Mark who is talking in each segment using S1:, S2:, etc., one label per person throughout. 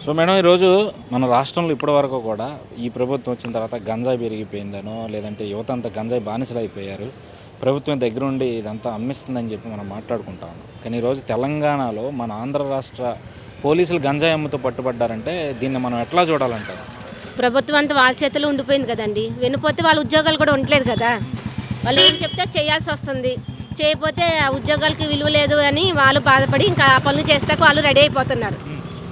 S1: So madam ఈరోజు మన రాష్ట్రంలో ఇప్పటివరకు కూడా ఈ ప్రభుత్వం వచ్చిన తర్వాత గంజాయి పెరిగిపోయిందనో లేదంటే యువత అంతా గంజాయి బానిసలు అయిపోయారు, ప్రభుత్వం దగ్గరుండి ఇదంతా అమ్మిస్తుందని చెప్పి మనం మాట్లాడుకుంటాం. కానీ ఈరోజు తెలంగాణలో మన ఆంధ్ర రాష్ట్ర పోలీసులు గంజాయి అమ్ముతూ పట్టుబడ్డారంటే దీన్ని మనం ఎట్లా చూడాలంటారు?
S2: ప్రభుత్వం అంతా వాళ్ళ చేతిలో ఉండిపోయింది కదండి. వినిపోతే వాళ్ళ ఉద్యోగాలు కూడా ఉండలేదు కదా. వాళ్ళు ఏం చెప్తే చేయాల్సి వస్తుంది. చేయకపోతే ఆ ఉద్యోగాలకి విలువ లేదు అని వాళ్ళు బాధపడి ఇంకా ఆ పనులు చేస్తాక వాళ్ళు రెడీ అయిపోతున్నారు.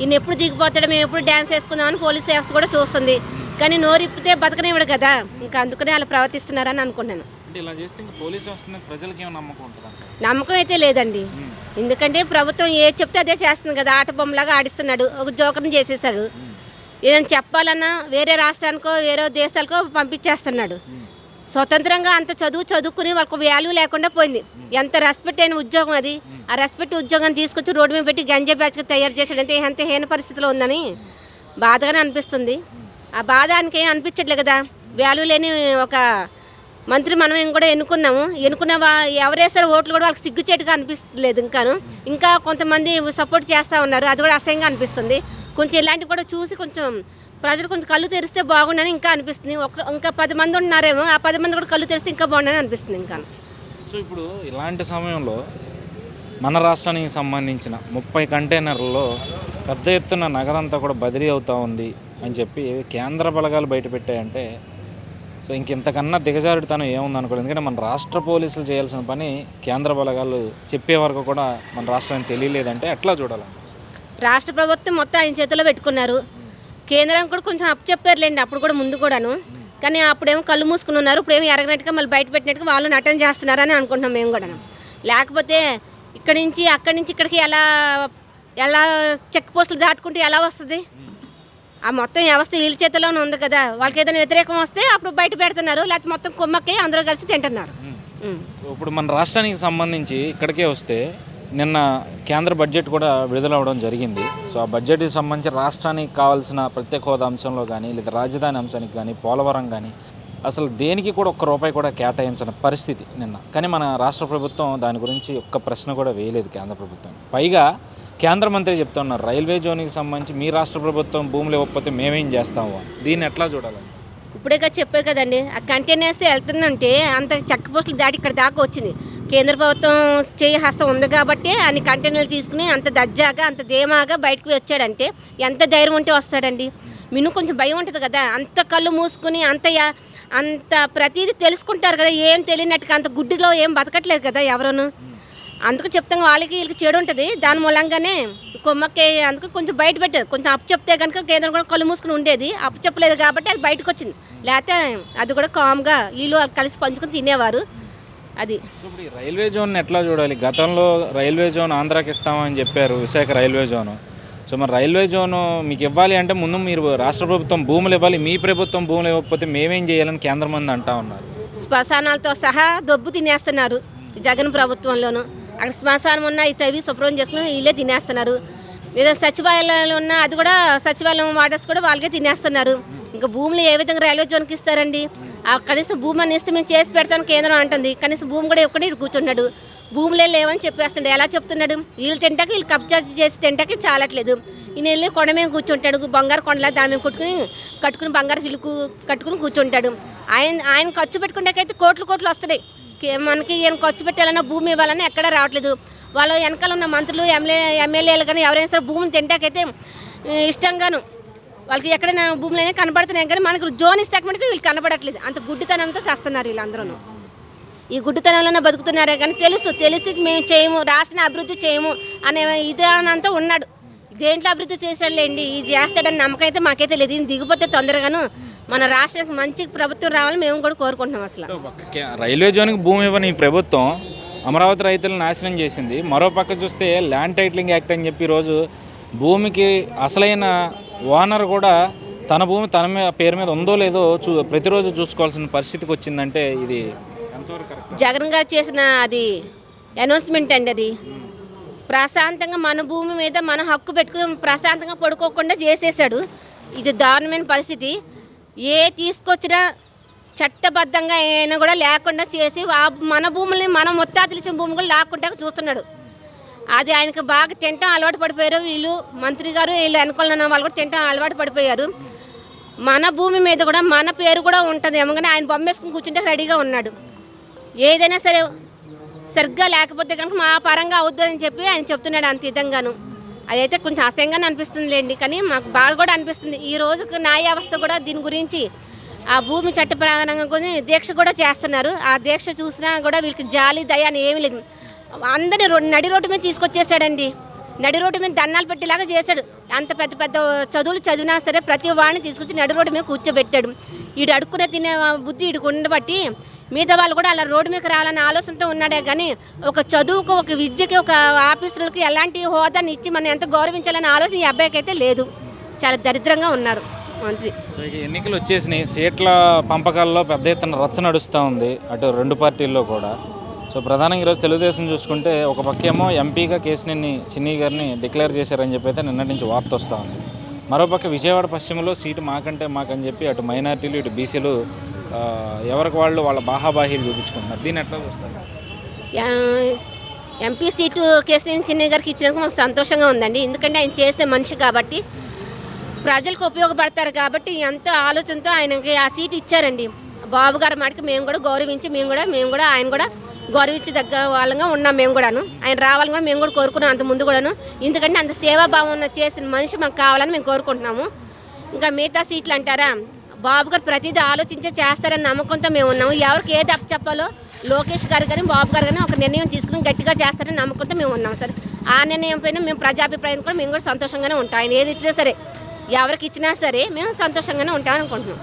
S2: ఈయన ఎప్పుడు దిగిపోతాడు, మేము ఎప్పుడు డ్యాన్స్ వేసుకుందామని పోలీస్ వ్యవస్థ కూడా చూస్తుంది. కానీ నోరిప్పితే బతకనివ్వడు కదా. ఇంకా అందుకనే వాళ్ళు ప్రవర్తిస్తున్నారని అనుకున్నాను.
S1: ఇలా చేస్తే ఇంకా పోలీస్ వ్యవస్థ ప్రజలకి ఏమైనా నమ్మకం ఉంటుందా?
S2: నమ్మకం అయితే లేదండి. ఎందుకంటే ప్రభుత్వం ఏది చెప్తే అదే చేస్తుంది కదా. ఆట బొమ్మలాగా ఆడిస్తున్నాడు, ఒక జోకర్ని చేసేసాడు. ఏదైనా చెప్పాలన్నా వేరే రాష్ట్రానికో వేరే దేశాలకో పంపించేస్తున్నాడు. స్వతంత్రంగా అంత చదువుకుని వాళ్ళకు వాల్యూ లేకుండా పోయింది. ఎంత రెస్పెక్ట్ అయిన ఉద్యోగం అది. ఆ రెస్పెక్ట్ ఉద్యోగం తీసుకొచ్చి రోడ్డు మీద పెట్టి గంజా బ్యాచ్కి తయారు చేసాడంటే ఎంత హీన పరిస్థితిలో ఉందని బాధగానే అనిపిస్తుంది. ఆ బాధ ఆయనకేం అనిపించట్లేదు కదా. వాల్యూ లేని ఒక మంత్రి మనం కూడా ఎన్నుకున్న ఎవరేసారో ఓట్లు కూడా వాళ్ళకి సిగ్గుచేటుగా అనిపిస్తలేదు. ఇంకా కొంతమంది సపోర్ట్ చేస్తూ ఉన్నారు. అది కూడా అసహ్యంగా అనిపిస్తుంది. కొంచెం ఇలాంటివి కూడా చూసి కొంచెం ప్రజలు కొంచెం కళ్ళు తెరిస్తే బాగుండని ఇంకా అనిపిస్తుంది. ఇంకా 10 మంది ఉన్నారేమో, ఆ 10 మంది కూడా కళ్ళు తెరిస్తే ఇంకా బాగుండని అనిపిస్తుంది. ఇంకా
S1: సో ఇప్పుడు ఇలాంటి సమయంలో మన రాష్ట్రానికి సంబంధించిన 30 కంటైనర్లలో పెద్ద ఎత్తున నగదంతా కూడా బదిలీ అవుతూ ఉంది అని చెప్పి కేంద్ర బలగాలు బయటపెట్టాయంటే సో ఇంతకన్నా దిగజారుడుతనం ఏముంది అనుకోలేదు. ఎందుకంటే మన రాష్ట్ర పోలీసులు చేయాల్సిన పని కేంద్ర బలగాలు చెప్పే వరకు కూడా మన రాష్ట్రానికి తెలియలేదంటే ఎట్లా చూడాలి?
S2: రాష్ట్ర ప్రభుత్వం మొత్తం ఆయన చేతిలో పెట్టుకున్నారు. కేంద్రం కూడా కొంచెం చెప్పారులేండి అప్పుడు కూడా, ముందు కూడాను. కానీ అప్పుడేమో కళ్ళు మూసుకుని ఉన్నారు. ఇప్పుడేమో ఎరగనట్టుగా మళ్ళీ బయట పెట్టినట్టుగా వాళ్ళు నటన చేస్తున్నారని అనుకుంటున్నాం మేము కూడా. లేకపోతే అక్కడి నుంచి ఇక్కడికి ఎలా చెక్ పోస్టులు దాటుకుంటూ ఎలా వస్తుంది? ఆ మొత్తం వ్యవస్థ వీళ్ళ చేతిలోనే ఉంది కదా. వాళ్ళకి ఏదైనా వ్యతిరేకం వస్తే అప్పుడు బయట పెడుతున్నారు, లేకపోతే మొత్తం కుమ్మకి అందరూ కలిసి తింటున్నారు.
S1: ఇప్పుడు మన రాష్ట్రానికి సంబంధించి ఇక్కడికే వస్తే నిన్న కేంద్ర బడ్జెట్ కూడా విడుదల అవ్వడం జరిగింది. సో ఆ బడ్జెట్కి సంబంధించి రాష్ట్రానికి కావాల్సిన ప్రత్యేక హోదా అంశంలో కానీ లేదా రాజధాని అంశానికి కానీ పోలవరం కానీ అసలు దేనికి కూడా ₹1 కూడా కేటాయించిన పరిస్థితి నిన్న. కానీ మన రాష్ట్ర ప్రభుత్వం దాని గురించి ఒక్క ప్రశ్న కూడా వేయలేదు కేంద్ర ప్రభుత్వం. పైగా కేంద్ర మంత్రి చెప్తున్నారు రైల్వే జోన్కి సంబంధించి మీ రాష్ట్ర ప్రభుత్వం భూములు ఇవ్వకపోతే మేమేం చేస్తాము. దీన్ని ఎట్లా చూడాలి?
S2: ఇప్పుడే చెప్పే కదండి, ఆ కంటైనర్స్ వెళ్తుందంటే అంత చెక్ పోస్టులు దాటి ఇక్కడ దాకా వచ్చింది. కేంద్ర ప్రభుత్వం చేయి హస్తం ఉంది కాబట్టి అన్ని కంటైనర్లు తీసుకుని అంత దర్జాగా అంత ధీమాగా బయటకు వచ్చాడంటే ఎంత ధైర్యం ఉంటే వస్తాడండి. మిను కొంచెం భయం ఉంటుంది కదా. అంత కళ్ళు మూసుకుని అంత ప్రతిదీ తెలుసుకుంటారు కదా. ఏం తెలియనట్టుగా అంత గుడ్డిలో ఏం బతకట్లేదు కదా ఎవరును. అందుకు చెప్తాం వాళ్ళకి వీళ్ళకి చెడు ఉంటుంది. దాని మూలంగానే కొమ్మక్కి అందుకు కొంచెం బయట పెట్టారు. కొంచెం అప్పు చెప్తే కనుక కేంద్రం కూడా కళ్ళు మూసుకుని ఉండేది. అప్పు చెప్పలేదు కాబట్టి అది బయటకు వచ్చింది. లేకపోతే అది కూడా కామ్గా వీళ్ళు కలిసి పంచుకొని తినేవారు. అది
S1: ఇప్పుడు రైల్వే జోన్ ఎట్లా చూడాలి? గతంలో రైల్వే జోన్ ఆంధ్రాకి ఇస్తామని చెప్పారు, విశాఖ రైల్వే జోను. సో మరి రైల్వే జోను మీకు ఇవ్వాలి అంటే ముందు మీరు రాష్ట్ర ప్రభుత్వం భూములు ఇవ్వాలి. మీ ప్రభుత్వం భూములు ఇవ్వకపోతే మేమేం చేయాలని కేంద్ర మంది అంటా ఉన్నారు.
S2: శ్మశానాలతో సహా దొబ్బు తినేస్తున్నారు జగన్ ప్రభుత్వంలోనూ. అక్కడ శ్మశానం ఉన్న తవ్వి శుభ్రం చేసుకుని వీళ్ళే తినేస్తున్నారు. లేదా సచివాలయాలు ఉన్న అది కూడా సచివాలయం వాటర్స్ కూడా వాళ్ళకే తినేస్తున్నారు. ఇంకా భూములు ఏ విధంగా రైల్వే జోన్కి ఇస్తారండి? కనీసం భూమి అని ఇస్తే మేము చేసి పెడతాను కేంద్రం అంటుంది. కనీసం భూమి కూడా ఒక్కడే కూర్చున్నాడు. భూములే లేవని చెప్పేస్తున్నాడు. ఎలా చెప్తున్నాడు? వీళ్ళు తింటాక వీళ్ళు కబ్జా చేసి తింటాక చాలట్లేదు. ఈయన వెళ్ళి కొండ మీద కూర్చుంటాడు. బంగారు కొండలా దాని మీద కట్టుకుని బంగారు ఇల్లు కట్టుకుని కూర్చుంటాడు. ఆయన ఖర్చు పెట్టుకునేకైతే కోట్లు వస్తున్నాయి. మనకి ఈయన ఖర్చు పెట్టాలన్నా భూమి ఇవ్వాలన్నా ఎక్కడా రావట్లేదు. వాళ్ళ వెనకాల ఉన్న మంత్రులు ఎమ్మెల్యేలు కానీ ఎవరైనా సరే భూమిని తింటాకైతే ఇష్టంగాను వాళ్ళకి ఎక్కడైనా భూములైనా కనబడుతున్నాయి. కానీ మనకు జోన్ ఇస్తే మటుకు వీళ్ళు కనబడట్లేదు. అంత గుడ్డితనంతో చేస్తున్నారు వీళ్ళందరూ. ఈ గుడ్డితనంలోనే బతుకుతున్నారే కానీ తెలిసి మేము చేయము, రాష్ట్రాన్ని అభివృద్ధి చేయము అనే విధానంతో ఉన్నాడు. దేంట్లో అభివృద్ధి చేసాడులేండి, ఇది చేస్తాడని నమ్మకం అయితే మాకైతే లేదు. ఇది దిగిపోతే తొందరగాను మన రాష్ట్రానికి మంచి ప్రభుత్వం రావాలని మేము కూడా కోరుకుంటున్నాం. అసలు
S1: రైల్వే జోన్కి భూమి ఇవ్వని ఈ ప్రభుత్వం అమరావతి రైతులను నాశనం చేసింది. మరో పక్క చూస్తే ల్యాండ్ టైటిలింగ్ యాక్ట్ అని చెప్పి ఈరోజు భూమికి అసలైన ఓనర్ కూడా తన భూమి తన పేరు మీద ఉందో లేదో ప్రతిరోజు చూసుకోవాల్సిన పరిస్థితికి వచ్చిందంటే ఇది ఎంతవరకు?
S2: జగన్ గారు చేసిన అది అనౌన్స్మెంట్ అండి. అది ప్రశాంతంగా మన భూమి మీద మన హక్కు పెట్టుకుని ప్రశాంతంగా పడుకోకుండా చేసేసాడు. ఇది దారుణమైన పరిస్థితి. తీసుకొచ్చినా చట్టబద్ధంగా అయినా కూడా లేకుండా చేసి మన భూముల్ని మన ముత్తాతలు ఇచ్చిన భూములు కూడా లాక్కుంటా చూస్తున్నాడు. అది ఆయనకు బాగా తింటాం అలవాటు పడిపోయారు. వీళ్ళు మంత్రి గారు వీళ్ళు అనుకూలంగా ఉన్న వాళ్ళు కూడా తింటాం అలవాటు పడిపోయారు. మన భూమి మీద కూడా మన పేరు కూడా ఉంటుంది ఏమగానే ఆయన బొమ్మ వేసుకుని కూర్చుంటే రెడీగా ఉన్నాడు. ఏదైనా సరే సరిగ్గా లేకపోతే కనుక మా పరంగా అవుతుందని చెప్పి ఆయన చెప్తున్నాడు అంత విధంగాను. అదైతే కొంచెం అసహ్యంగానే అనిపిస్తుంది లేండి, కానీ మాకు బాగా కూడా అనిపిస్తుంది. ఈ రోజుకు న్యాయ వ్యవస్థ కూడా దీని గురించి ఆ భూమి చట్ట ప్రకారంగా కొన్ని దీక్ష కూడా చేస్తున్నారు. ఆ దీక్ష చూసినా కూడా వీళ్ళకి జాలి దయ అని ఏమీ లేదు. అందరినీ నడి రోడ్డు మీద తీసుకొచ్చేసాడండి. నడి రోడ్డు మీద దండాలు పెట్టేలాగా చేశాడు. అంత పెద్ద పెద్ద చదువులు చదివినా సరే ప్రతి వాడిని తీసుకొచ్చి నడి రోడ్డు మీద కూర్చోబెట్టాడు. వీడు అడుక్కునే తినే బుద్ధి వీడికి ఉండబట్టి మిగతా వాళ్ళు కూడా అలా రోడ్డు మీదకి రావాలనే ఆలోచనతో ఉన్నాడే కానీ ఒక చదువుకు ఒక విద్యకి ఒక ఆఫీసులకి ఎలాంటి హోదాని ఇచ్చి మనం ఎంత గౌరవించాలనే ఆలోచన ఈ అబ్బాయికి అయితే లేదు. చాలా దరిద్రంగా ఉన్నారు మంత్రి.
S1: సో ఇక ఎన్నికలు వచ్చేసినాయి, సీట్ల పంపకాల్లో పెద్ద ఎత్తున రచ్చ నడుస్తూ ఉంది అటు రెండు పార్టీల్లో కూడా. సో ప్రధానంగా ఈరోజు తెలుగుదేశం చూసుకుంటే ఒక పక్కేమో ఎంపీగా కేశినేని చిన్ని గారిని డిక్లేర్ చేశారని చెప్పి అయితే నిన్నటి నుంచి వార్త వస్తూ ఉంది. మరోపక్క విజయవాడ పశ్చిమలో సీటు మాకంటే మాకని చెప్పి అటు మైనార్టీలు ఇటు బీసీలు ఎవరికి వాళ్ళు వాళ్ళ బాహాబాహీలు చూపించుకుంటున్నారు. దీన్ని ఎట్లా చూస్తారు?
S2: ఎంపీ సీటు కేశినేని చిన్ని గారికి ఇచ్చినందుకు మాకు సంతోషంగా ఉందండి. ఎందుకంటే ఆయన చేసే మనిషి కాబట్టి ప్రజలకు ఉపయోగపడతారు కాబట్టి ఎంతో ఆలోచనతో ఆయనకి ఆ సీట్ ఇచ్చారండి. బాబు గారి మాటకి మేము కూడా గౌరవించి మేము కూడా ఆయన కూడా గౌరవించి దగ్గర వాళ్ళంగా ఉన్నాం. మేము కూడాను ఆయన రావాలని కూడా మేము కూడా కోరుకున్నాం అంత ముందు కూడాను. ఎందుకంటే అంత సేవాభావం ఉన్న చేసిన మనిషి మాకు కావాలని మేము కోరుకుంటున్నాము. ఇంకా మిగతా సీట్లు అంటారా, బాబు గారు ప్రతిదీ ఆలోచించే చేస్తారని నమ్మకంతో మేము ఉన్నాము. ఎవరికి ఏది చెప్పాలో లోకేష్ గారు కానీ బాబు గారు కానీ ఒక నిర్ణయం తీసుకుని గట్టిగా చేస్తారని నమ్మకంతో మేము ఉన్నాము. సరే ఆ నిర్ణయం పైన మేము ప్రజాభిప్రాయం కూడా మేము కూడా సంతోషంగానే ఉంటాం. ఆయన ఏది ఇచ్చినా సరే ఎవరికి ఇచ్చినా సరే మేము సంతోషంగానే ఉంటామని అనుకుంటున్నాం.